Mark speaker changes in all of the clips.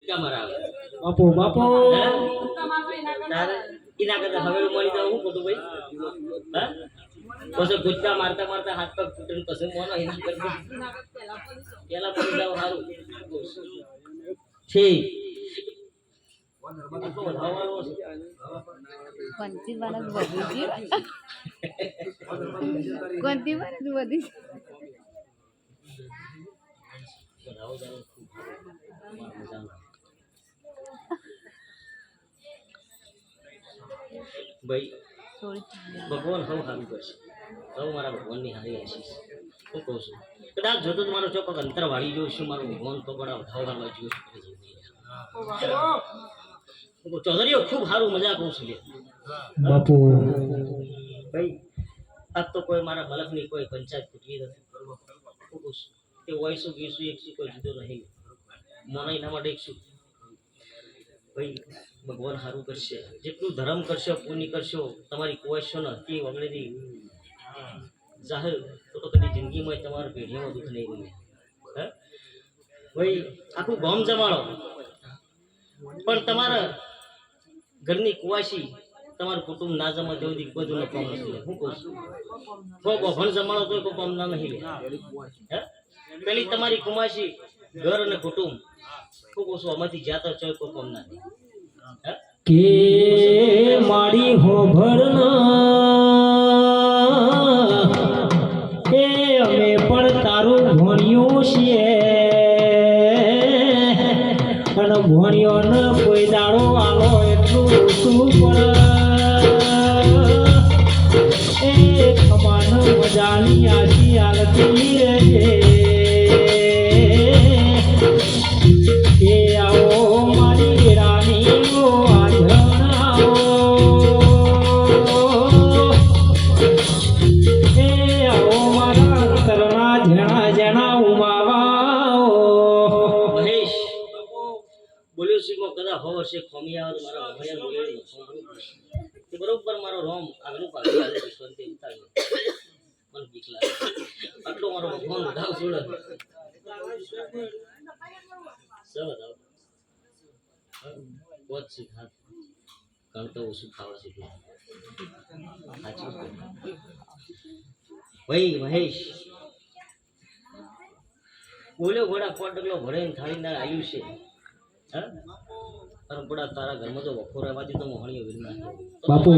Speaker 1: બાપુ બાપુ
Speaker 2: इना करता हवेलो मळी जाऊ कोटू भाई हां कसं गुच्चा मारता मारता हात पग फुटून कसं मोनो हिना करता केला मळी जाऊ हारू छी
Speaker 3: कोणती बनत बघूची कोणती बनत बघू
Speaker 2: भाई भगवान हम हारू करશે તો મારા ભગવાનની હારી આશીષ હું કહું છું કદાચ જોતો તમારો ચોક અંતર વાળી જો છું મારો ભગવાન તો બડા ધાવ હાલવા જો છું ચૌધરીઓ ખૂબ સારું મજા કહું છું
Speaker 1: બાપુ
Speaker 2: ભાઈ આજ તો કોઈ મારા મલકની કોઈ પંચાયત ફૂટવી નથી હું કહું છું કે વોઈસું ગીસું એકસું કોઈ જુદો નહીં મને એના માટે એકશું ભાઈ ભગવાન સારું કરશે જેટલું ધર્મ કરશો પુણ્ય કરશો તમારી કુવાશો ને તે વગેરેથી જાહેર તો કદી જિંદગીમાં તમારા પેઢીમાં દુઃખ નહીં ગમે હે ભાઈ આખું ગામ જમાડો પણ તમારા ઘરની કુવાશી તમારું કુટુંબ ના જમા તેવું દી બધું ન કામ નથી હું કહું છું કોઈ ગોભણ જમાડો તો કોઈ કામ ના નહીં હે પેલી તમારી કુમાશી ઘર અને કુટુંબ હું કહું છું આમાંથી જ્યાં તો ચોય કોઈ કામ ના નહીં
Speaker 1: કે માડી હોભરના એ અમે પણ તારું ભણ્યું છીએ અને ભણ્યો ન કોઈ દાડો આલો એટલું ઓછું પડે એ ખમાન મજાની આશી આલતી રહેજે એ આવો મારી રાણીઓ
Speaker 2: વર્ષે ખોમિયા મારા ભણ્યા બોલે તે બરોબર મારો રોમ આગળ પાછળ આવે વિશ્વંતે ઉતાર્યો મન બીક લાગે આટલો મારો ભગવાન ઉઠાવ છોડે સબ દાવ बहुत सीखा करता उसी खावा सीखा अच्छा भाई महेश બોલ્યો ઘોડા પોટકલો ભરેને થાળીના આવ્યું છે હા અને બડા તારા ઘરમાં તો વખોર આવવાથી તો મોહણીઓ વિરના
Speaker 1: બાપુ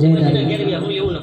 Speaker 1: જય
Speaker 2: હું એવું ન